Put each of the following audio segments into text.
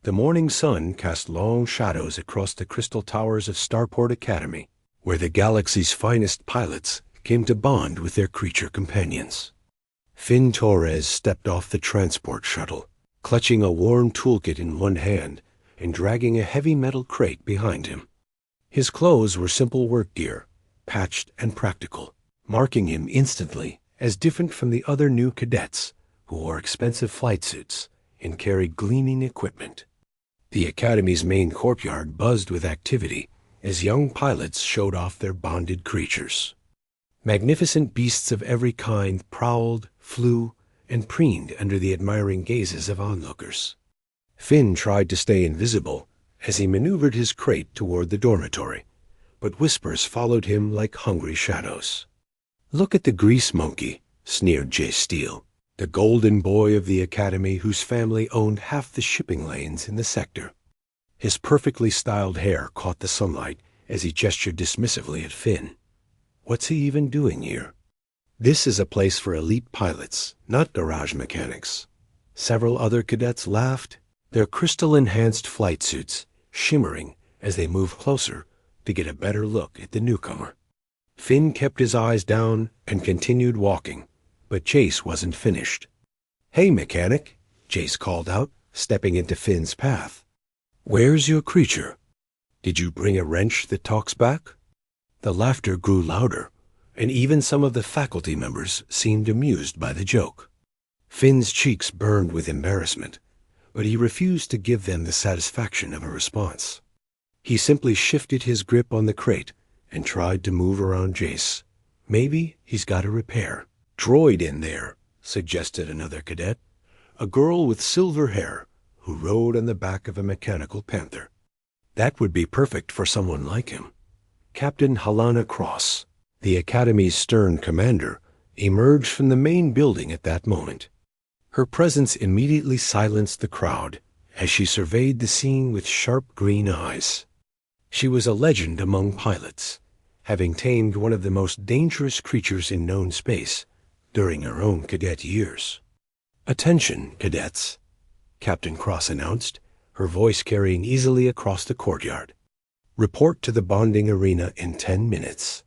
The morning sun cast long shadows across the crystal towers of Starport Academy, where the galaxy's finest pilots came to bond with their creature companions. Finn Torres stepped off the transport shuttle, clutching a worn toolkit in one hand and dragging a heavy metal crate behind him. His clothes were simple work gear, patched and practical, marking him instantly as different from the other new cadets who wore expensive flight suits and carried gleaming equipment. The Academy's main courtyard buzzed with activity as young pilots showed off their bonded creatures. Magnificent beasts of every kind prowled, flew, and preened under the admiring gazes of onlookers. Finn tried to stay invisible as he maneuvered his crate toward the dormitory, but whispers followed him like hungry shadows. "Look at the grease monkey," sneered Jace Steele, the golden boy of the Academy whose family owned half the shipping lanes in the sector. His perfectly styled hair caught the sunlight as he gestured dismissively at Finn. "What's he even doing here?" "This is a place for elite pilots, not garage mechanics." Several other cadets laughed, their crystal-enhanced flight suits shimmering as they moved closer to get a better look at the newcomer. Finn kept his eyes down and continued walking, but Jace wasn't finished. "Hey, mechanic," Jace called out, stepping into Finn's path. "Where's your creature? Did you bring a wrench that talks back?" The laughter grew louder, and even some of the faculty members seemed amused by the joke. Finn's cheeks burned with embarrassment, but he refused to give them the satisfaction of a response. He simply shifted his grip on the crate and tried to move around Jace. "Maybe he's got a repair droid in there," suggested another cadet, a girl with silver hair who rode on the back of a mechanical panther. That would be perfect for someone like him. Captain Helena Cross, the Academy's stern commander, emerged from the main building at that moment. Her presence immediately silenced the crowd as she surveyed the scene with sharp green eyes. She was a legend among pilots, having tamed one of the most dangerous creatures in known space during her own cadet years. "Attention, cadets," Captain Cross announced, her voice carrying easily across the courtyard. "Report to the bonding arena in 10 minutes.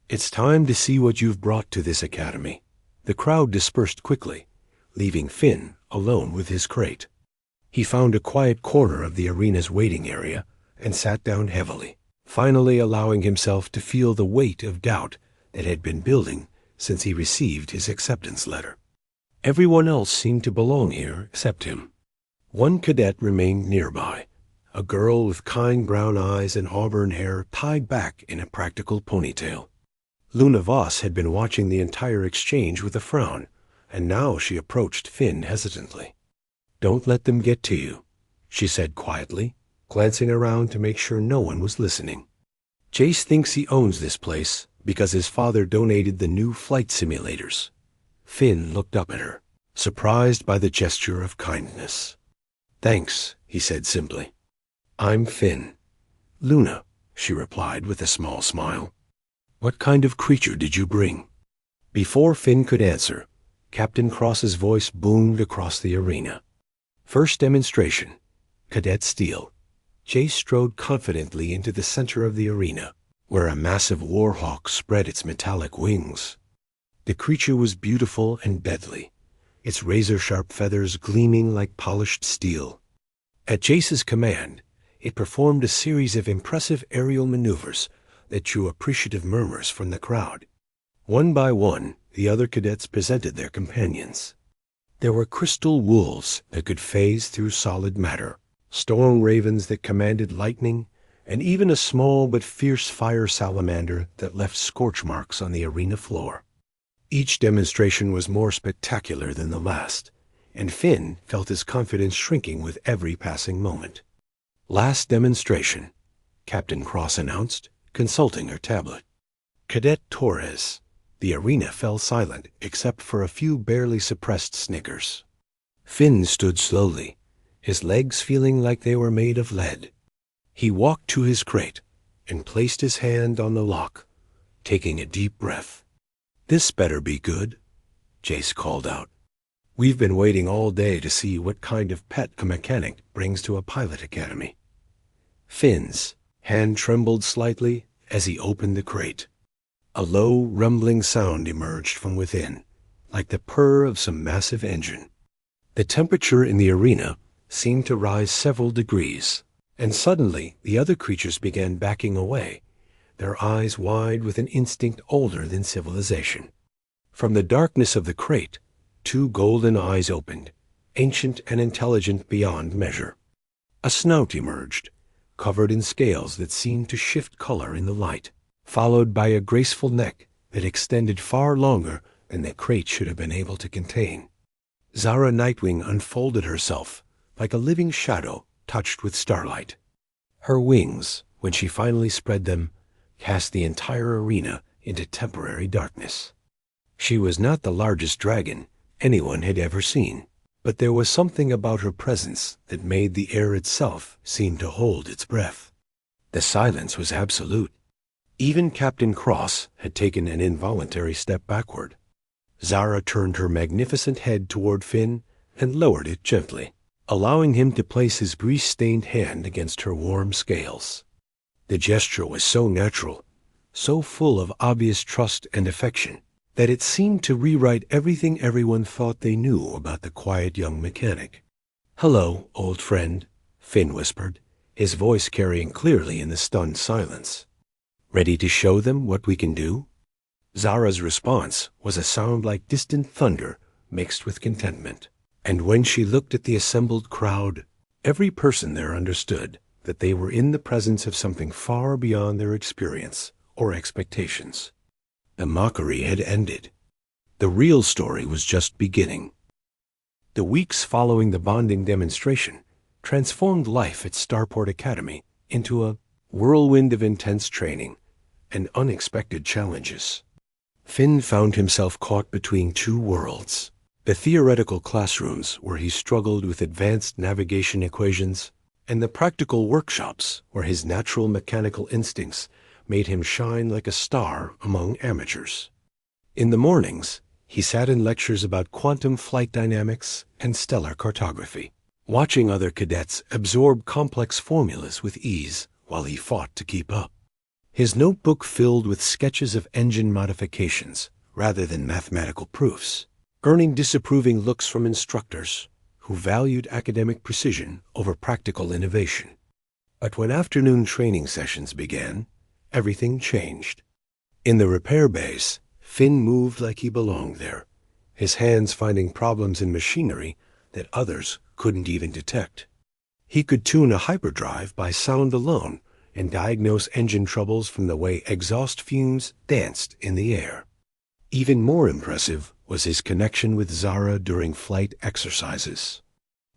It's time to see what you've brought to this academy." The crowd dispersed quickly, leaving Finn alone with his crate. He found a quiet corner of the arena's waiting area and sat down heavily, finally allowing himself to feel the weight of doubt that had been building since he received his acceptance letter. Everyone else seemed to belong here except him. One cadet remained nearby, a girl with kind brown eyes and auburn hair tied back in a practical ponytail. Luna Voss had been watching the entire exchange with a frown, and now she approached Finn hesitantly. "Don't let them get to you," she said quietly, glancing around to make sure no one was listening. "Jace thinks he owns this place because his father donated the new flight simulators." Finn looked up at her, surprised by the gesture of kindness. "Thanks," he said simply. "I'm Finn." "Luna," she replied with a small smile. "What kind of creature did you bring?" Before Finn could answer, Captain Cross's voice boomed across the arena. "First demonstration, Cadet Steele." Jace strode confidently into the center of the arena, where a massive warhawk spread its metallic wings. The creature was beautiful and deadly, its razor-sharp feathers gleaming like polished steel. At Jace's command, it performed a series of impressive aerial maneuvers that drew appreciative murmurs from the crowd. One by one, the other cadets presented their companions. There were crystal wolves that could phase through solid matter, storm ravens that commanded lightning, and even a small but fierce fire salamander that left scorch marks on the arena floor. Each demonstration was more spectacular than the last, and Finn felt his confidence shrinking with every passing moment. "Last demonstration," Captain Cross announced, consulting her tablet. "Cadet Torres." The arena fell silent except for a few barely suppressed snickers. Finn stood slowly, his legs feeling like they were made of lead. He walked to his crate and placed his hand on the lock, taking a deep breath. "This better be good," Jace called out. We've been waiting all day to see what kind of pet a mechanic brings to a pilot academy. Finn's hand trembled slightly as he opened the crate. A low, rumbling sound emerged from within, like the purr of some massive engine. The temperature in the arena seemed to rise several degrees, and suddenly the other creatures began backing away, their eyes wide with an instinct older than civilization. From the darkness of the crate, two golden eyes opened, ancient and intelligent beyond measure. A snout emerged, covered in scales that seemed to shift color in the light, followed by a graceful neck that extended far longer than the crate should have been able to contain. Zara Nightwing unfolded herself like a living shadow touched with starlight. Her wings, when she finally spread them, cast the entire arena into temporary darkness. She was not the largest dragon anyone had ever seen, but there was something about her presence that made the air itself seem to hold its breath. The silence was absolute. Even Captain Cross had taken an involuntary step backward. Zara turned her magnificent head toward Finn and lowered it gently, allowing him to place his grease-stained hand against her warm scales. The gesture was so natural, so full of obvious trust and affection, that it seemed to rewrite everything everyone thought they knew about the quiet young mechanic. "Hello, old friend," Finn whispered, his voice carrying clearly in the stunned silence. "Ready to show them what we can do?" Zara's response was a sound like distant thunder mixed with contentment, and when she looked at the assembled crowd, every person there understood that they were in the presence of something far beyond their experience or expectations. The mockery had ended. The real story was just beginning. The weeks following the bonding demonstration transformed life at Starport Academy into a whirlwind of intense training and unexpected challenges. Finn found himself caught between two worlds: the theoretical classrooms where he struggled with advanced navigation equations, and the practical workshops where his natural mechanical instincts made him shine like a star among amateurs. In the mornings, he sat in lectures about quantum flight dynamics and stellar cartography, watching other cadets absorb complex formulas with ease while he fought to keep up. His notebook filled with sketches of engine modifications rather than mathematical proofs, earning disapproving looks from instructors who valued academic precision over practical innovation. But when afternoon training sessions began, everything changed. In the repair bays, Finn moved like he belonged there, his hands finding problems in machinery that others couldn't even detect. He could tune a hyperdrive by sound alone and diagnose engine troubles from the way exhaust fumes danced in the air. Even more impressive was his connection with Zara during flight exercises.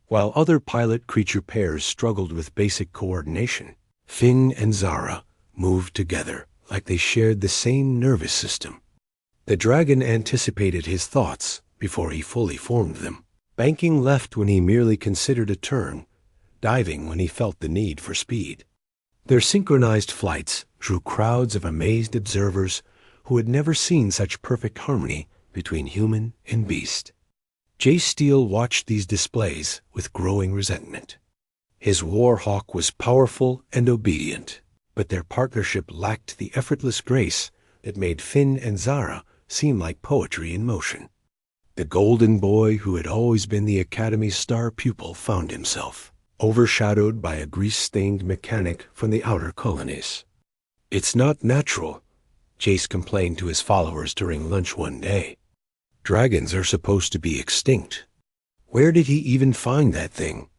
While other pilot-creature pairs struggled with basic coordination, Finn and Zara moved together like they shared the same nervous system. The dragon anticipated his thoughts before he fully formed them, banking left when he merely considered a turn, diving when he felt the need for speed. Their synchronized flights drew crowds of amazed observers who had never seen such perfect harmony between human and beast. Jace Steele watched these displays with growing resentment. His war hawk was powerful and obedient, but their partnership lacked the effortless grace that made Finn and Zara seem like poetry in motion. The golden boy who had always been the Academy's star pupil found himself overshadowed by a grease-stained mechanic from the outer colonies. "It's not natural," Jace complained to his followers during lunch one day. "Dragons are supposed to be extinct. Where did he even find that thing?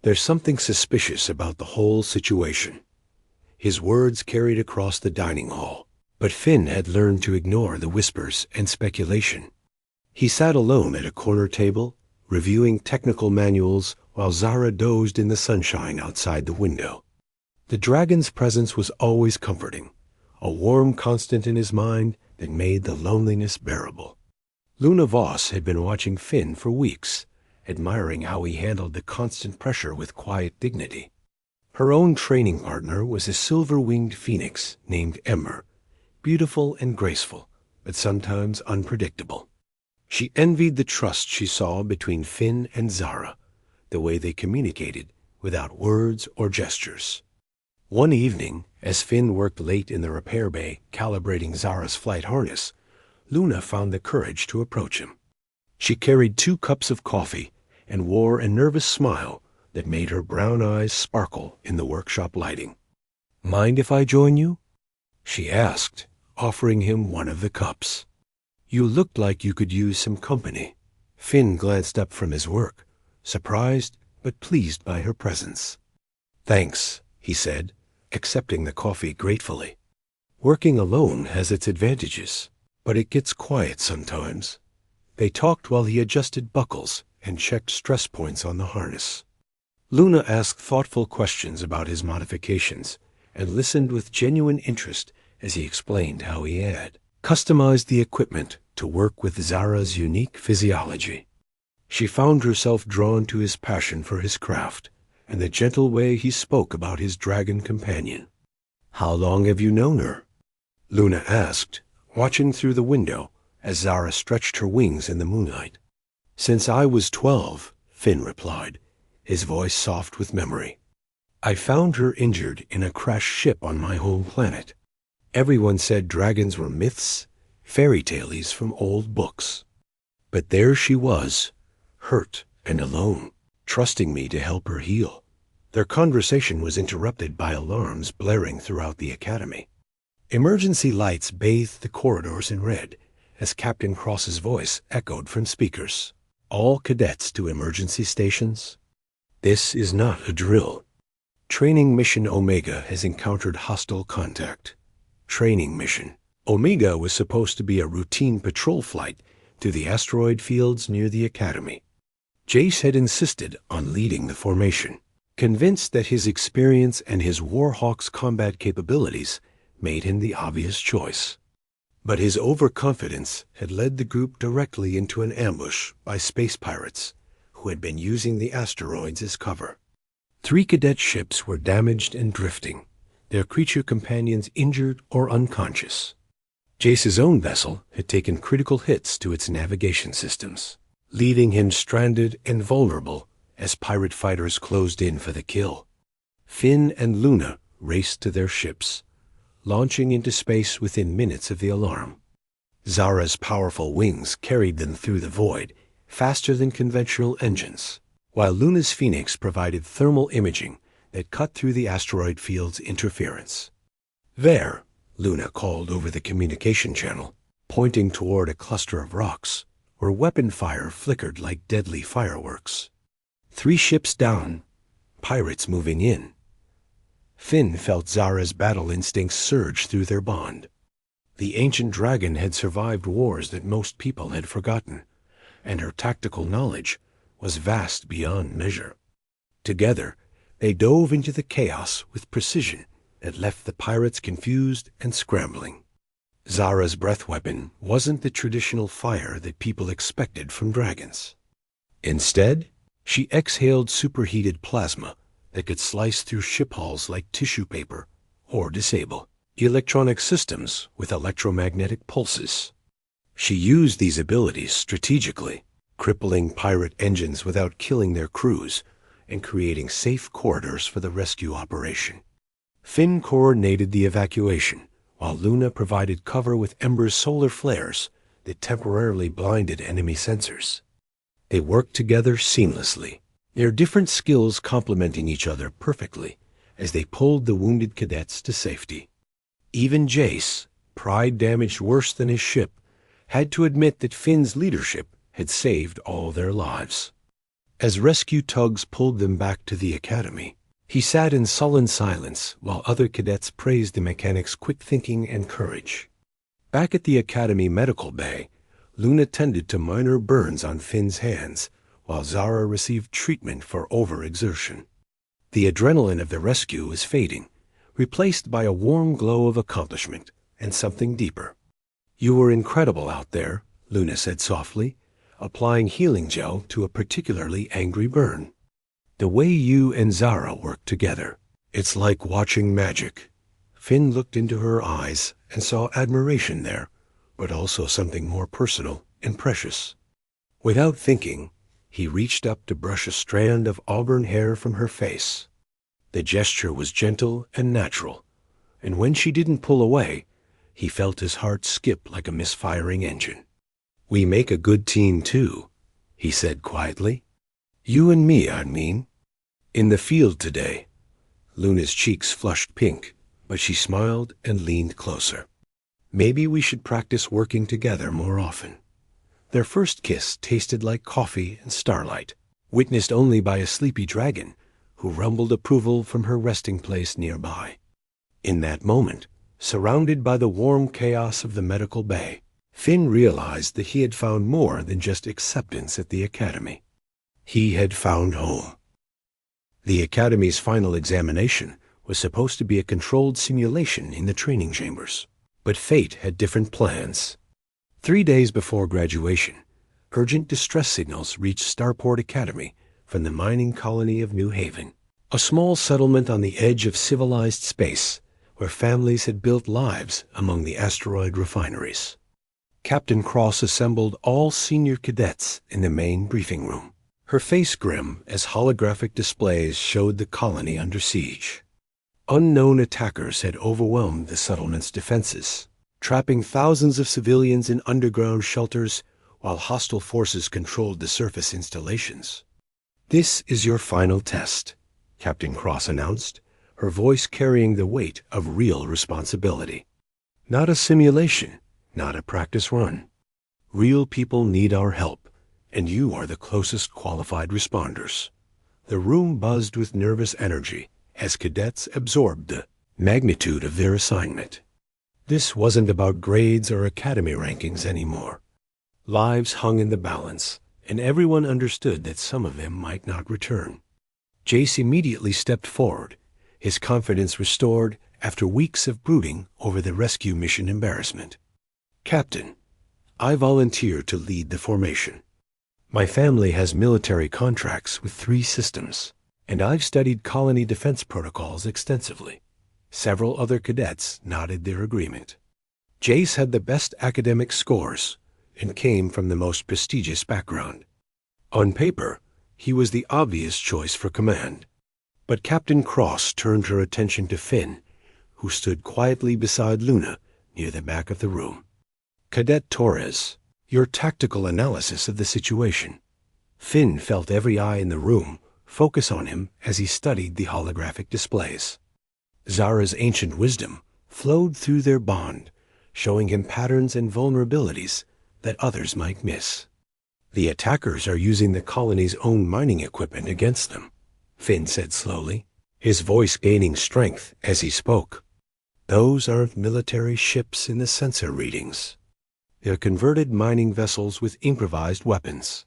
There's something suspicious about the whole situation." His words carried across the dining hall, but Finn had learned to ignore the whispers and speculation. He sat alone at a corner table, reviewing technical manuals while Zara dozed in the sunshine outside the window. The dragon's presence was always comforting, a warm constant in his mind that made the loneliness bearable. Luna Voss had been watching Finn for weeks, admiring how he handled the constant pressure with quiet dignity. Her own training partner was a silver-winged phoenix named Emmer, beautiful and graceful, but sometimes unpredictable. She envied the trust she saw between Finn and Zara, the way they communicated without words or gestures. One evening, as Finn worked late in the repair bay calibrating Zara's flight harness, Luna found the courage to approach him. She carried 2 cups of coffee and wore a nervous smile that made her brown eyes sparkle in the workshop lighting. "Mind if I join you?" she asked, offering him one of the cups. "You looked like you could use some company." Finn glanced up from his work, surprised but pleased by her presence. "Thanks," he said, accepting the coffee gratefully. "Working alone has its advantages, but it gets quiet sometimes." They talked while he adjusted buckles and checked stress points on the harness. Luna asked thoughtful questions about his modifications and listened with genuine interest as he explained how he had customized the equipment to work with Zara's unique physiology. She found herself drawn to his passion for his craft and the gentle way he spoke about his dragon companion. "How long have you known her?" Luna asked, watching through the window as Zara stretched her wings in the moonlight. "Since I was 12, Finn replied, his voice soft with memory. "I found her injured in a crashed ship on my home planet. Everyone said dragons were myths, fairy tales from old books. But there she was, hurt and alone, trusting me to help her heal." Their conversation was interrupted by alarms blaring throughout the academy. Emergency lights bathed the corridors in red as Captain Cross's voice echoed from speakers. "All cadets to emergency stations. This is not a drill. Training Mission Omega has encountered hostile contact." Training mission. Omega was supposed to be a routine patrol flight to the asteroid fields near the Academy. Jace had insisted on leading the formation, convinced that his experience and his Warhawk's combat capabilities made him the obvious choice. But his overconfidence had led the group directly into an ambush by space pirates who had been using the asteroids as cover. 3 cadet ships were damaged and drifting, their creature companions injured or unconscious. Jace's own vessel had taken critical hits to its navigation systems, leaving him stranded and vulnerable as pirate fighters closed in for the kill. Finn and Luna raced to their ships, launching into space within minutes of the alarm. Zara's powerful wings carried them through the void, faster than conventional engines, while Luna's Phoenix provided thermal imaging that cut through the asteroid field's interference. "There," Luna called over the communication channel, pointing toward a cluster of rocks where weapon fire flickered like deadly fireworks. 3 ships down, pirates moving in. Finn felt Zara's battle instincts surge through their bond. The ancient dragon had survived wars that most people had forgotten, and her tactical knowledge was vast beyond measure. Together, they dove into the chaos with precision that left the pirates confused and scrambling. Zara's breath weapon wasn't the traditional fire that people expected from dragons. Instead, she exhaled superheated plasma that could slice through ship hulls like tissue paper or disable electronic systems with electromagnetic pulses. She used these abilities strategically, crippling pirate engines without killing their crews and creating safe corridors for the rescue operation. Finn coordinated the evacuation, while Luna provided cover with Ember's solar flares that temporarily blinded enemy sensors. They worked together seamlessly, their different skills complementing each other perfectly as they pulled the wounded cadets to safety. Even Jace, pride damaged worse than his ship, had to admit that Finn's leadership had saved all their lives. As rescue tugs pulled them back to the Academy, he sat in sullen silence while other cadets praised the mechanic's quick thinking and courage. Back at the Academy medical bay, Luna tended to minor burns on Finn's hands, while Zara received treatment for overexertion. The adrenaline of the rescue was fading, replaced by a warm glow of accomplishment and something deeper. "You were incredible out there," Luna said softly, applying healing gel to a particularly angry burn. "The way you and Zara work together, it's like watching magic." Finn looked into her eyes and saw admiration there, but also something more personal and precious. Without thinking, he reached up to brush a strand of auburn hair from her face. The gesture was gentle and natural, and when she didn't pull away, he felt his heart skip like a misfiring engine. "We make a good team, too," he said quietly. "You and me, I mean. In the field today." Luna's cheeks flushed pink, but she smiled and leaned closer. "Maybe we should practice working together more often." Their first kiss tasted like coffee and starlight, witnessed only by a sleepy dragon who rumbled approval from her resting place nearby. In that moment, surrounded by the warm chaos of the medical bay, Finn realized that he had found more than just acceptance at the academy. He had found home. The academy's final examination was supposed to be a controlled simulation in the training chambers, but fate had different plans. 3 days before graduation, urgent distress signals reached Starport Academy from the mining colony of New Haven, a small settlement on the edge of civilized space where families had built lives among the asteroid refineries. Captain Cross assembled all senior cadets in the main briefing room, her face grim as holographic displays showed the colony under siege. Unknown attackers had overwhelmed the settlement's defenses, trapping thousands of civilians in underground shelters while hostile forces controlled the surface installations. "This is your final test," Captain Cross announced, her voice carrying the weight of real responsibility. "Not a simulation, not a practice run. Real people need our help, and you are the closest qualified responders." The room buzzed with nervous energy as cadets absorbed the magnitude of their assignment. This wasn't about grades or academy rankings anymore. Lives hung in the balance, and everyone understood that some of them might not return. Jace immediately stepped forward, his confidence restored after weeks of brooding over the rescue mission embarrassment. "Captain, I volunteer to lead the formation. My family has military contracts with 3 systems, and I've studied colony defense protocols extensively." Several other cadets nodded their agreement. Jace had the best academic scores and came from the most prestigious background. On paper, he was the obvious choice for command. But Captain Cross turned her attention to Finn, who stood quietly beside Luna near the back of the room. "Cadet Torres, your tactical analysis of the situation." Finn felt every eye in the room focus on him as he studied the holographic displays. Zara's ancient wisdom flowed through their bond, showing him patterns and vulnerabilities that others might miss. "The attackers are using the colony's own mining equipment against them," Finn said slowly, his voice gaining strength as he spoke. "Those aren't military ships in the sensor readings. They're converted mining vessels with improvised weapons.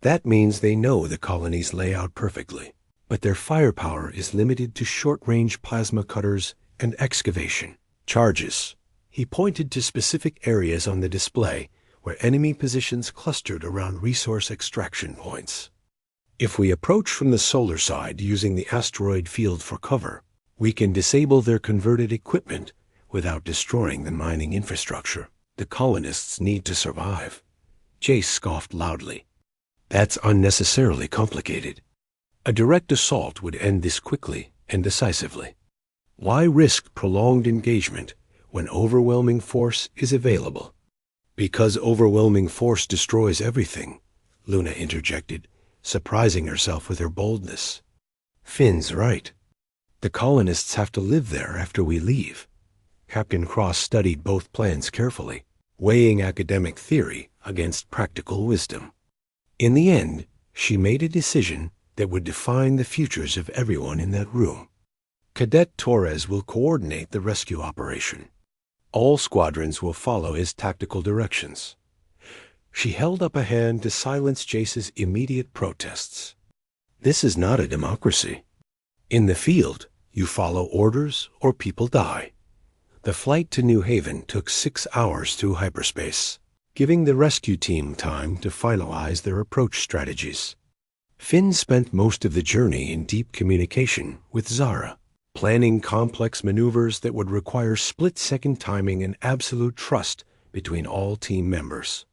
That means they know the colony's layout perfectly, but their firepower is limited to short-range plasma cutters and excavation charges." He pointed to specific areas on the display where enemy positions clustered around resource extraction points. "If we approach from the solar side using the asteroid field for cover, we can disable their converted equipment without destroying the mining infrastructure the colonists need to survive." Jace scoffed loudly. "That's unnecessarily complicated. A direct assault would end this quickly and decisively. Why risk prolonged engagement when overwhelming force is available?" "Because overwhelming force destroys everything," Luna interjected, surprising herself with her boldness. "Finn's right. The colonists have to live there after we leave." Captain Cross studied both plans carefully, weighing academic theory against practical wisdom. In the end, she made a decision that would define the futures of everyone in that room. Cadet Torres will coordinate the rescue operation. All squadrons will follow his tactical directions. She held up a hand to silence Jace's immediate protests. "This is not a democracy. In the field, you follow orders or people die." The flight to New Haven took 6 hours through hyperspace, giving the rescue team time to finalize their approach strategies. Finn spent most of the journey in deep communication with Zara, planning complex maneuvers that would require split-second timing and absolute trust between all team members.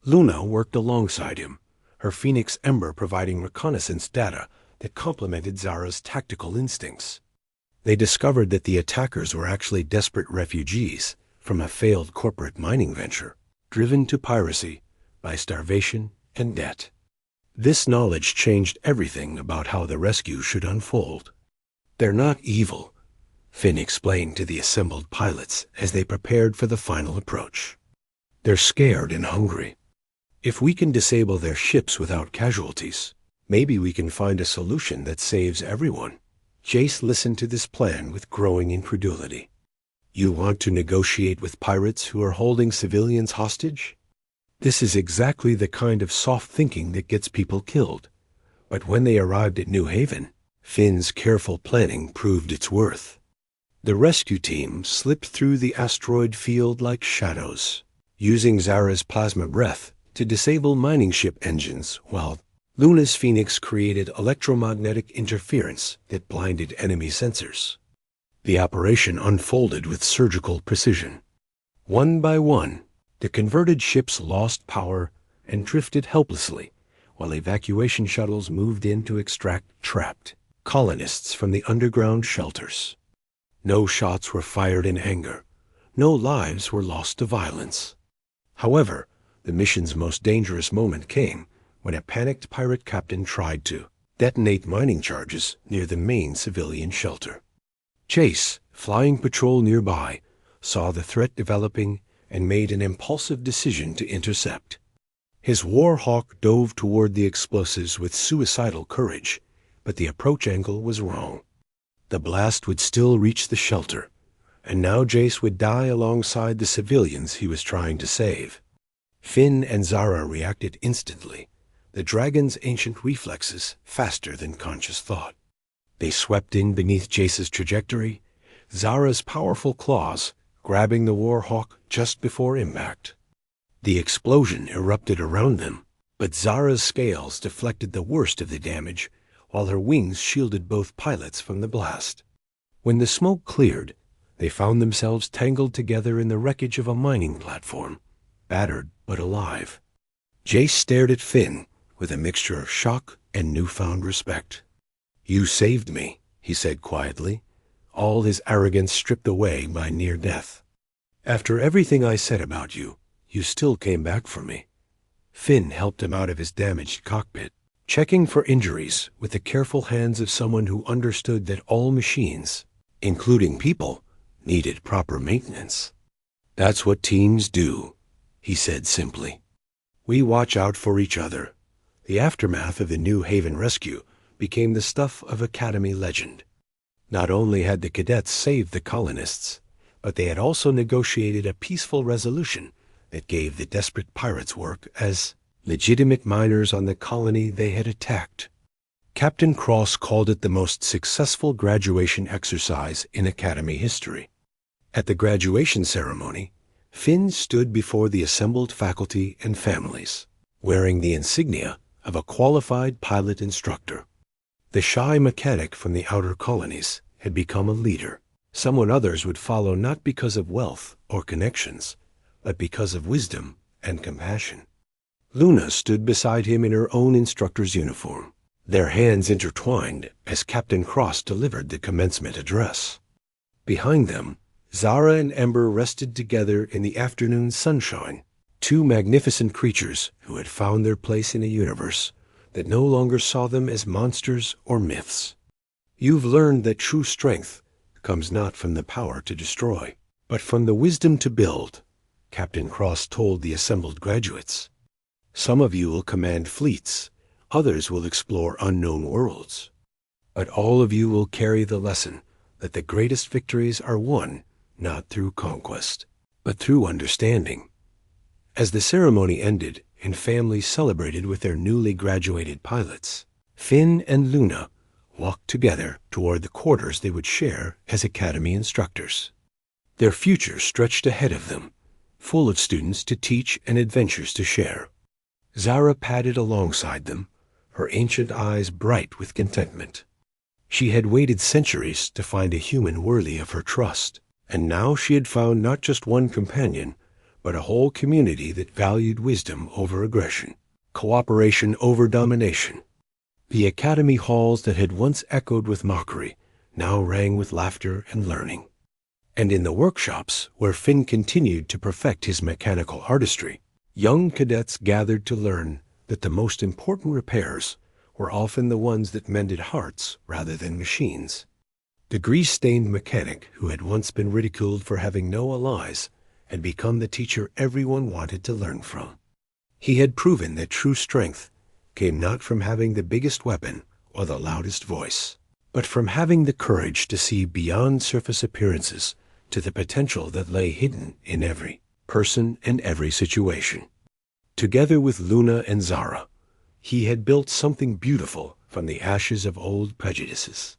Luna worked alongside him, her Phoenix Ember providing reconnaissance data that complemented Zara's tactical instincts. They discovered that the attackers were actually desperate refugees from a failed corporate mining venture, driven to piracy by starvation and debt. This knowledge changed everything about how the rescue should unfold. "They're not evil," Finn explained to the assembled pilots as they prepared for the final approach. "They're scared and hungry. If we can disable their ships without casualties, maybe we can find a solution that saves everyone." Jace listened to this plan with growing incredulity. "You want to negotiate with pirates who are holding civilians hostage? This is exactly the kind of soft thinking that gets people killed." But when they arrived at New Haven, Finn's careful planning proved its worth. The rescue team slipped through the asteroid field like shadows, using Zara's plasma breath to disable mining ship engines, while Luna's Phoenix created electromagnetic interference that blinded enemy sensors. The operation unfolded with surgical precision. One by one, the converted ships lost power and drifted helplessly, while evacuation shuttles moved in to extract trapped colonists from the underground shelters. No shots were fired in anger. No lives were lost to violence. However, the mission's most dangerous moment came when a panicked pirate captain tried to detonate mining charges near the main civilian shelter. Jace, flying patrol nearby, saw the threat developing and made an impulsive decision to intercept. His Warhawk dove toward the explosives with suicidal courage, but the approach angle was wrong. The blast would still reach the shelter, and now Jace would die alongside the civilians he was trying to save. Finn and Zara reacted instantly, the dragon's ancient reflexes faster than conscious thought. They swept in beneath Jace's trajectory, Zara's powerful claws grabbing the Warhawk just before impact. The explosion erupted around them, but Zara's scales deflected the worst of the damage, while her wings shielded both pilots from the blast. When the smoke cleared, they found themselves tangled together in the wreckage of a mining platform, battered but alive. Jace stared at Finn with a mixture of shock and newfound respect. "You saved me," he said quietly, all his arrogance stripped away by near death. "After everything I said about you, you still came back for me." Finn helped him out of his damaged cockpit, checking for injuries with the careful hands of someone who understood that all machines, including people, needed proper maintenance. "That's what teams do," he said simply. "We watch out for each other." The aftermath of the New Haven rescue became the stuff of Academy legend. Not only had the cadets saved the colonists, but they had also negotiated a peaceful resolution that gave the desperate pirates work as legitimate miners on the colony they had attacked. Captain Cross called it the most successful graduation exercise in Academy history. At the graduation ceremony, Finn stood before the assembled faculty and families, wearing the insignia of a qualified pilot instructor. The shy mechanic from the outer colonies had become a leader, someone others would follow not because of wealth or connections, but because of wisdom and compassion. Luna stood beside him in her own instructor's uniform, their hands intertwined as Captain Cross delivered the commencement address. Behind them, Zara and Ember rested together in the afternoon sunshine, two magnificent creatures who had found their place in a universe that no longer saw them as monsters or myths. "You've learned that true strength comes not from the power to destroy, but from the wisdom to build," Captain Cross told the assembled graduates. "Some of you will command fleets, others will explore unknown worlds. But all of you will carry the lesson that the greatest victories are won not through conquest, but through understanding." As the ceremony ended and families celebrated with their newly graduated pilots, Finn and Luna walked together toward the quarters they would share as Academy instructors. Their future stretched ahead of them, full of students to teach and adventures to share. Zara padded alongside them, her ancient eyes bright with contentment. She had waited centuries to find a human worthy of her trust, and now she had found not just one companion, but a whole community that valued wisdom over aggression, cooperation over domination. The academy halls that had once echoed with mockery now rang with laughter and learning. And in the workshops, where Finn continued to perfect his mechanical artistry, young cadets gathered to learn that the most important repairs were often the ones that mended hearts rather than machines. The grease-stained mechanic who had once been ridiculed for having no allies had become the teacher everyone wanted to learn from. He had proven that true strength came not from having the biggest weapon or the loudest voice, but from having the courage to see beyond surface appearances to the potential that lay hidden in every person and every situation. Together with Luna and Zara, he had built something beautiful from the ashes of old prejudices.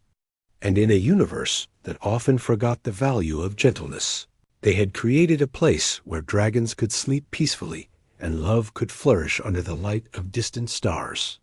And in a universe that often forgot the value of gentleness, they had created a place where dragons could sleep peacefully and love could flourish under the light of distant stars.